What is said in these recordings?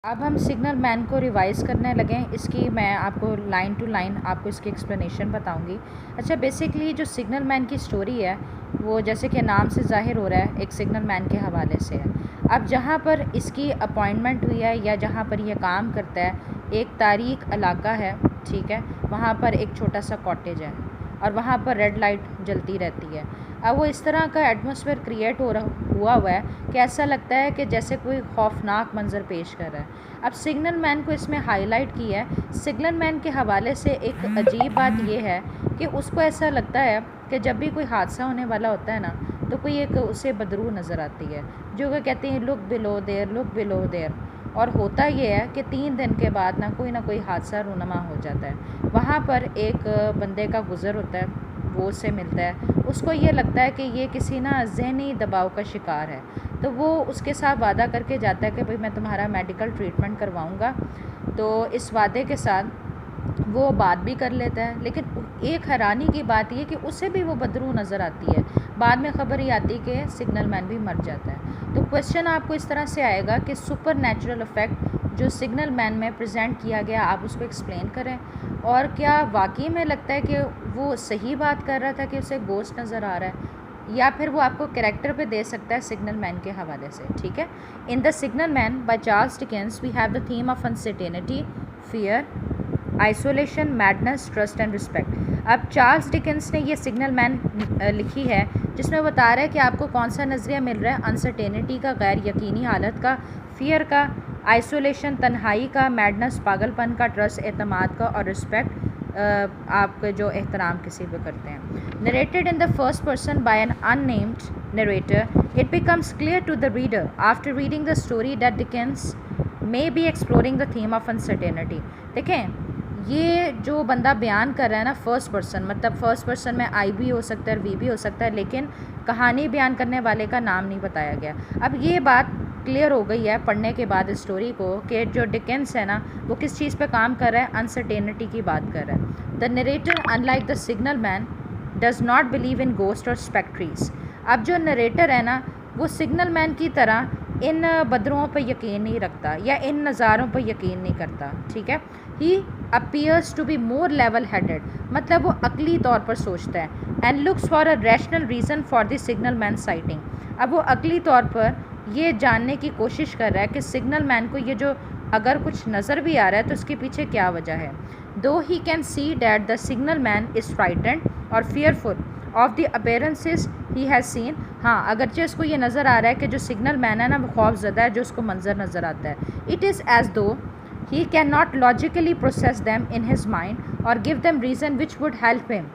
अब हम signal man को रिवाइज़ करने लगे हैं। इसकी मैं आपको लाइन टू लाइन आपको इसकी एक्सप्लेनेशन बताऊंगी। अच्छा, बेसिकली जो सिग्नल मैन की स्टोरी है वो जैसे कि नाम से ज़ाहिर हो रहा है एक सिग्नल मैन के हवाले से है। अब जहाँ पर इसकी अपॉइंटमेंट हुई है या जहाँ पर यह काम करता है एक तारीख इलाका है, ठीक है। वहाँ पर एक छोटा सा कॉटेज है और वहाँ पर रेड लाइट जलती रहती है। अब वो इस तरह का एटमॉस्फेयर क्रिएट हुआ है कि ऐसा लगता है कि जैसे कोई खौफनाक मंजर पेश कर रहा है। अब सिग्नल मैन को इसमें हाईलाइट किया है। सिग्नल मैन के हवाले से एक अजीब बात यह है कि उसको ऐसा लगता है कि जब भी कोई हादसा होने वाला होता है ना, तो कोई एक उसे बदरू नज़र आती है जो कि कहते हैं look below there, look below there. और होता ये है कि 3 दिन के बाद ना कोई हादसा रूनमा हो जाता है। वहाँ पर एक बंदे का गुज़र होता है, वो उससे मिलता है। उसको ये लगता है कि ये किसी ना ज़हनी दबाव का शिकार है, तो वो उसके साथ वादा करके जाता है कि भाई मैं तुम्हारा मेडिकल ट्रीटमेंट करवाऊँगा। तो इस वादे के साथ वो बात भी कर लेता है, लेकिन एक हैरानी की बात ये कि उसे भी वो बदरू नज़र आती है। बाद में खबर ये आती है कि सिग्नल मैन भी मर जाता है। तो क्वेश्चन आपको इस तरह से आएगा कि सुपर नेचुरल इफ़ेक्ट जो सिग्नल मैन में प्रेजेंट किया गया आप उसको एक्सप्लेन करें, और क्या वाकई में लगता है कि वो सही बात कर रहा था कि उसे गोश्त नज़र आ रहा है, या फिर वो आपको कैरेक्टर पे दे सकता है सिग्नल मैन के हवाले से, ठीक है। In the signal man by Charles Dickens we have the theme of uncertainty, fear, isolation, madness, trust and respect. अब चार्ल्स डिकेंस ने ये सिग्नल मैन लिखी है जिसमें बता रहा है कि आपको कौन सा नज़रिया मिल रहा है, अनसर्टेनिटी का, गैर यकीनी हालत का, फियर का, आइसोलेशन तन्हाई का, मैडनेस पागलपन का, ट्रस्ट एतमाद का, और रिस्पेक्ट आपके जो एहतराम किसी पे करते हैं। Narrated in the first person by an unnamed narrator, it becomes clear to the reader after reading the story that Dickens may be exploring the theme of uncertainty. देखें, ये जो बंदा बयान कर रहा है ना फर्स्ट पर्सन, मतलब फर्स्ट पर्सन में आई भी हो सकता है और वी भी हो सकता है, लेकिन कहानी बयान करने वाले का नाम नहीं बताया गया। अब ये बात क्लियर हो गई है पढ़ने के बाद इस स्टोरी को कि जो डिकेंस है ना वो किस चीज़ पे काम कर रहा है, अनसर्टेनिटी की बात कर रहा है। The narrator unlike the signal man does not believe in ghost और स्पेक्ट्रीज। अब जो नरेटर है ना वो सिग्नल मैन की तरह इन बदरुओं पर यकीन नहीं रखता या इन नज़ारों पर यकीन नहीं करता, ठीक है। He appears to be more level headed, मतलब वो अकली तौर पर सोचता है, and looks for a rational reason for the signal man sighting. अब वो अकली तौर पर ये जानने की कोशिश कर रहा है कि सिग्नल मैन को ये जो अगर कुछ नज़र भी आ रहा है तो उसके पीछे क्या वजह है। Though he can see that the signal man is frightened और fearful of the appearances he has seen. हाँ, अगरचे उसको ये नज़र आ रहा है कि जो सिग्नल मैन है ना वो खौफज़दा है जो उसको मंजर नज़र आता है। इट इज़ एज़ दो he cannot logically process them in his mind or give them reason which would help him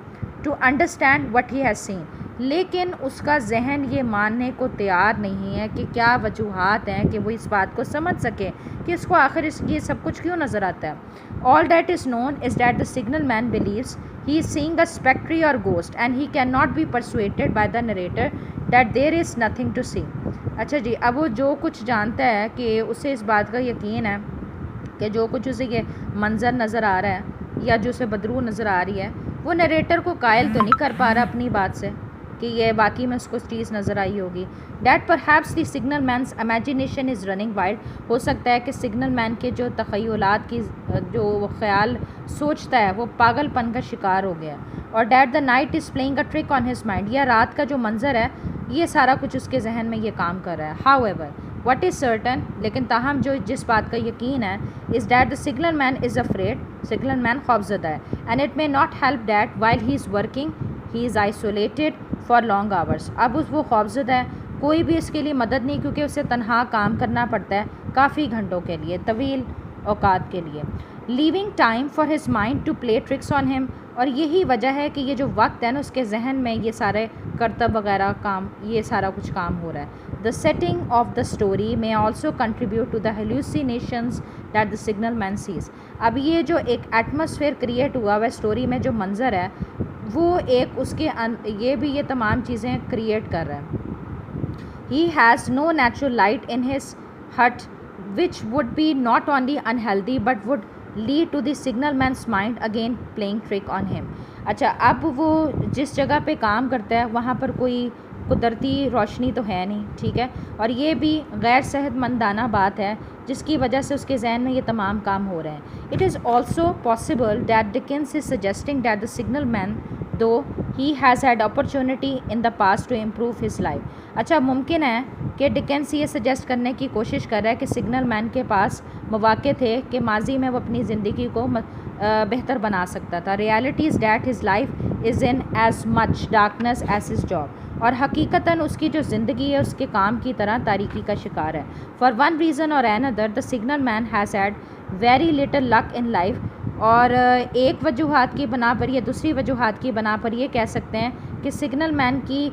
to understand what he has seen। लेकिन उसका जहन ये मानने को तैयार नहीं है कि क्या वजूहात हैं कि वो इस बात को समझ सके कि इसको आखिर ये सब कुछ क्यों नज़र आता है। All that is known is that the signal man believes he is seeing a spectre और ghost and he can not be persuaded by the narrator that there is nothing to see. अच्छा जी, अब वो जो कुछ जानता है कि उसे इस बात का यकीन है कि जो कुछ उसे ये मंज़र नज़र आ रहा है या जो उसे बदरू नज़र आ रही है, वो नरेटर को कायल तो नहीं कर पा रहा अपनी बात से कि ये वाकई में उसको चीज़ नज़र आई होगी। That perhaps the signal man's imagination is running wild. हो सकता है कि सिग्नल मैन के जो तख़य्युलात की जो वो ख्याल सोचता है वो पागलपन का शिकार हो गया। और that the night is playing a trick on his mind, या रात का जो मंज़र है ये सारा कुछ उसके जहन में ये काम कर रहा है। हाउएवर वट इज़ सर्टन, लेकिन ताहम जो जिस बात का यकीन है, is that the signal man is afraid, signal man खौफज़दा है, and it may not help that while he is working he is isolated for long hours. अब वो खौफज़दा है, कोई भी इसके लिए मदद नहीं, क्योंकि उसे तनहा काम करना पड़ता है काफ़ी घंटों के लिए, तवील औकात के लिए। Leaving time for his mind to play tricks on him, और यही वजह है कि ये जो वक्त है ना उसके जहन में ये सारे करतब वगैरह काम, ये सारा कुछ काम हो रहा है। The setting of the story में also contribute to the hallucinations that the signal man sees. अब ये जो एक एटमॉस्फेयर क्रिएट हुआ हुआ स्टोरी में जो मंजर है वो एक उसके ये भी ये तमाम चीज़ें क्रिएट कर रहा है। He has no natural light in his hut which would be not only unhealthy but would lead to the signal man's mind again playing trick on him. अच्छा, अब वो जिस जगह पे काम करता है वहाँ पर कोई कुदरती रोशनी तो है नहीं, ठीक है, और ये भी गैर सेहतमंदाना बात है जिसकी वजह से उसके जहन में ये तमाम काम हो रहे हैं. It is also possible that Dickens is suggesting that the signal man though he has had opportunity in the past to improve his life. अच्छा, मुमकिन है कि डिकेंस ये सजेस्ट करने की कोशिश कर रहा है कि सिग्नल मैन के पास मौके थे कि माजी में वो अपनी ज़िंदगी को बेहतर बना सकता था. Reality is that his life is in as much darkness as his job. और हकीकतन उसकी जो ज़िंदगी है उसके काम की तरह तारीकी का शिकार है. फॉर वन रीज़न और another the signal man has had very little luck in life. और एक वजूहात की बना पर या दूसरी वजूहात की बना पर ये कह सकते हैं कि सिग्नल मैन की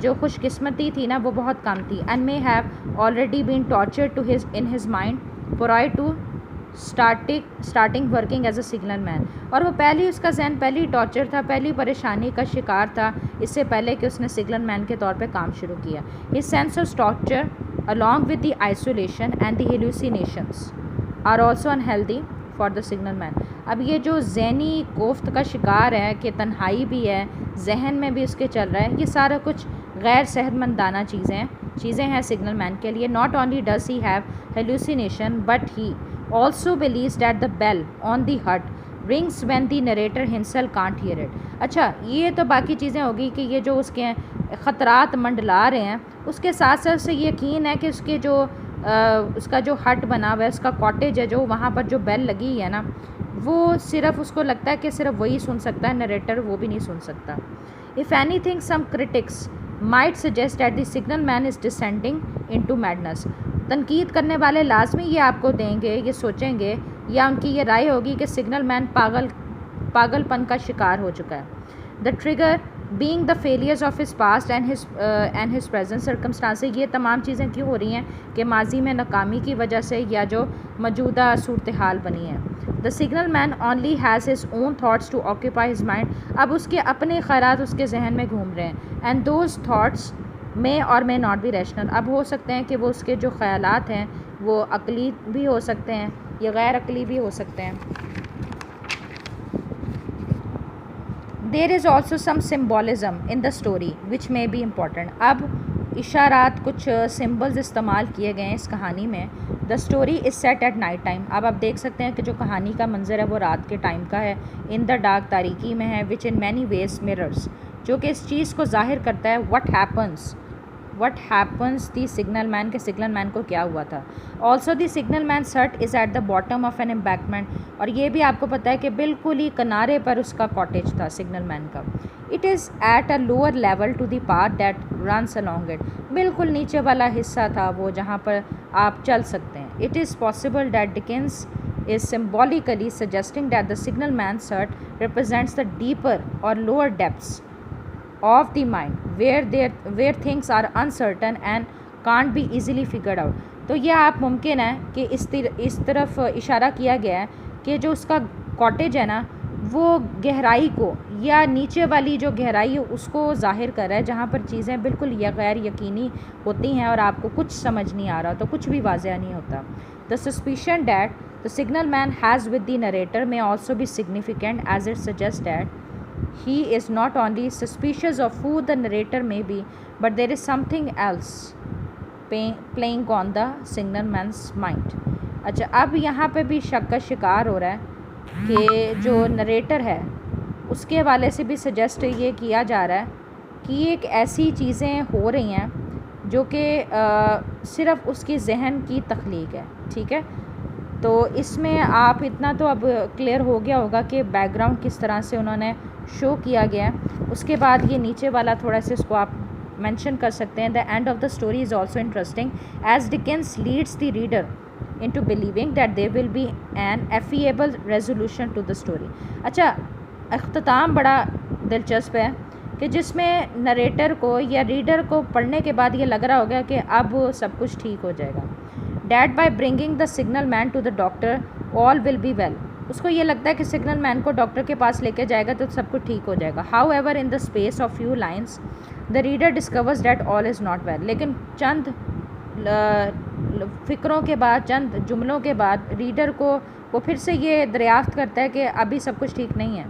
जो खुशकिस्मती थी ना वो बहुत कम थी. And may have already been torture to his in his mind prior to starting working as a signal man. और वो पहली उसका जहन पहली टॉर्चर था, पहली परेशानी का शिकार था इससे पहले कि उसने सिग्नल मैन के तौर पे काम शुरू किया. His sense of torture along with the isolation and the hallucinations are also unhealthy for the signal man. अब ये जो जहनी कोफ्त का शिकार है कि तन्हाई भी है, जहन में भी उसके चल रहा है, ये सारा कुछ गैर सेहतमंदाना चीज़ें हैं सिग्नल मैन के लिए. Not only does he have hallucination but he also believes that the bell on the hut rings when the narrator himself can't hear it. अच्छा, ये तो बाकी चीज़ें होगी कि ये जो उसके ख़तरात मंडला रहे हैं उसके साथ साथ से यकीन है कि उसके जो उसका जो हट बना हुआ है, उसका कॉटेज है, जो वहाँ पर जो बेल लगी है ना, वो सिर्फ उसको लगता है कि सिर्फ वही सुन सकता है, नरेटर वो भी नहीं सुन सकता. If anything some critics might suggest that the signal man is descending into madness. तनकीद करने वाले लाजमी ये आपको देंगे, ये सोचेंगे या उनकी ये राय होगी कि सिग्नल मैन पागलपन का शिकार हो चुका है. The trigger being the failures of his past and his present circumstances. ये तमाम चीज़ें क्यों हो रही हैं कि माजी में नाकामी की वजह से या जो मौजूदा सूरत हाल बनी है. The signal man only has his own thoughts to occupy his mind. अब उसके अपने ख़यालात उसके जहन में घूम रहे हैं. एंड दोज थाट्स मे और मे नॉट बी रैशनल. अब हो सकते हैं कि वो उसके जो ख़यालात हैं वो अकली भी हो सकते हैं या गैर अकली भी हो सकते हैं. There is also some symbolism in the story which may be important. अब इशारात कुछ सिम्बल्स इस्तेमाल किए गए हैं इस कहानी में. The story is set at night time. अब आप देख सकते हैं कि जो कहानी का मंजर है वो रात के टाइम का है. इन द डार्क, तारीकी में है. Which in many ways mirrors, जो कि इस चीज़ को जाहिर करता है what happens the signal man के सिग्नल मैन को क्या हुआ था. Also the signal man hut is at the bottom of an embankment. और ये भी आपको पता है कि बिल्कुल ही किनारे पर उसका कॉटेज था सिग्नल मैन का. It is at a lower level to the path that runs along it. बिल्कुल नीचे वाला हिस्सा था वो जहाँ पर आप चल सकते हैं. It is possible that Dickens is symbolically suggesting that the signal man's hut represents the deeper or lower depths of the mind where things are uncertain and can't be easily figured out. तो यह आप मुमकिन है कि इस तरफ इशारा किया गया है कि जो उसका कॉटेज है ना वो गहराई को या नीचे वाली जो गहराई है उसको ज़ाहिर कर रहा है, जहाँ पर चीज़ें बिल्कुल या गैर यकीनी होती हैं और आपको कुछ समझ नहीं आ रहा तो कुछ भी वाज़ह नहीं होता. The suspicion that the signal man has with the narrator may also be significant, as it suggests that he is not only suspicious of who the narrator may be, but there is something else playing on the signal man's mind. अच्छा, अब यहाँ पे भी शक का शिकार हो रहा है कि जो नरेटर है उसके वाले से भी सजेस्ट ये किया जा रहा है कि एक ऐसी चीज़ें हो रही हैं जो कि सिर्फ़ उसकी जहन की तख्लीक है. ठीक है, तो इसमें आप इतना तो अब क्लियर हो गया होगा कि बैकग्राउंड किस तरह से उन्होंने शो किया गया है. उसके बाद ये नीचे वाला थोड़ा सा इसको आप मेंशन कर सकते हैं. The end of the story is also interesting as Dickens leads the reader into believing that there will be an affable resolution to the story. अच्छा, अख्ताम बड़ा दिलचस्प है कि जिसमें नरेटर को या रीडर को पढ़ने के बाद ये लग रहा होगा कि अब सब कुछ ठीक हो जाएगा. That by bringing the signal man to the doctor all will be well. उसको ये लगता है कि सिग्नल मैन को डॉक्टर के पास लेके जाएगा तो सब कुछ ठीक हो जाएगा. How ever in the space of few lines the reader discovers that all is not well. लेकिन चंद फ़िक्रों के बाद, चंद जुमलों के बाद रीडर को वो फिर से ये दरियाफ्त करता है कि अभी सब कुछ ठीक नहीं है.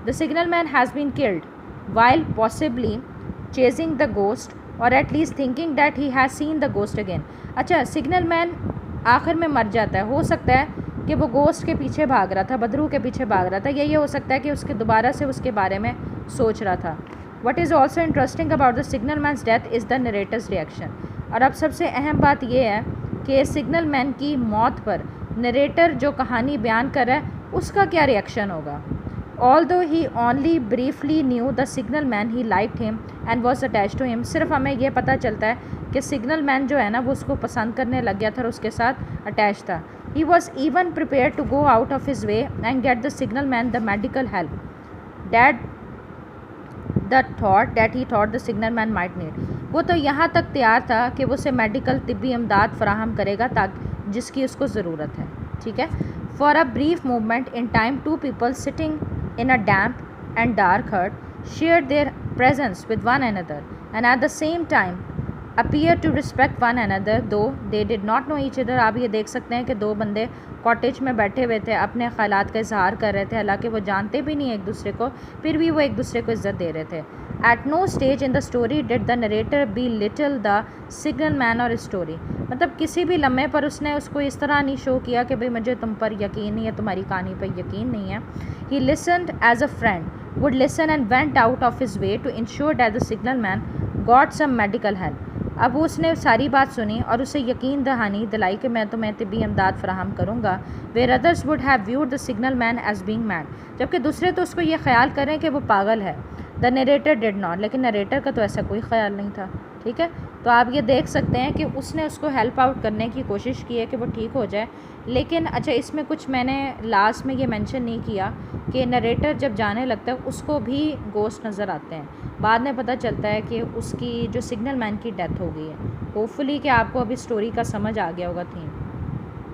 The signal man has been killed while possibly chasing the ghost or at least thinking that he has seen the ghost again. अच्छा, सिग्नल मैन आखिर में मर जाता है। हो सकता है कि वो गोस्ट के पीछे भाग रहा था, बदरू के पीछे भाग रहा था, या ये हो सकता है कि उसके दोबारा से उसके बारे में सोच रहा था। What is also interesting about the signal man's death is the narrator's reaction. और अब सबसे अहम बात यह है कि सिग्नल मैन की मौत पर नरेटर जो कहानी बयान कर रहा है उसका क्या रिएक्शन होगा। Although he only briefly knew the signal man, he liked him and was attached to him। सिर्फ हमें यह पता चलता है कि सिग्नल मैन जो है ना वो उसको पसंद करने लग गया था और उसके साथ अटैच था। He was even prepared to go out of his way and get the signal man the medical help that he thought the signal man might need। वो तो यहाँ तक तैयार था कि वो उसे मेडिकल तिब्बी इमदाद फराहम करेगा ताकि जिसकी उसको ज़रूरत है। ठीक है। For a brief moment in time, two people sitting in a damp and dark hut shared their presence with one another and at the same time appeared to respect one another though they did not know each other। आप ये देख सकते हैं कि दो बंदे cottage में बैठे हुए थे, अपने ख्यालात का इजहार कर रहे थे, हालांकि वो जानते भी नहीं एक दूसरे को, फिर भी वो एक दूसरे को इज्जत दे रहे थे। At no stage in the story did the narrator belittle the signal man or story। मतलब किसी भी लम्हे पर उसने उसको इस तरह नहीं शो किया कि भाई मुझे तुम पर यकीन नहीं है, तुम्हारी कहानी पर यकीन नहीं है। He listened as a friend would listen and went out of his way to ensure that the signal man got some medical help। अब उसने सारी बात सुनी और उसे यकीन दिलाई कि मैं तुम्हें तिब्बी इमदाद फराहम करूँगा। Where others would have viewed the signal man as being mad। जबकि दूसरे तो उसको ये ख्याल करें कि वो पागल है। The narrator did not. लेकिन नरेटर का तो ऐसा कोई ख्याल नहीं था। ठीक है। तो आप ये देख सकते हैं कि उसने उसको हेल्प आउट करने की कोशिश की है कि वो ठीक हो जाए। लेकिन अच्छा, इसमें कुछ मैंने लास्ट में ये मेंशन नहीं किया कि नरेटर जब जाने लगता है उसको भी गोस्ट नज़र आते हैं। बाद में पता चलता है कि उसकी जो सिग्नल मैन की डेथ हो गई है। होपफुली कि आपको अभी स्टोरी का समझ आ गया होगा थीम।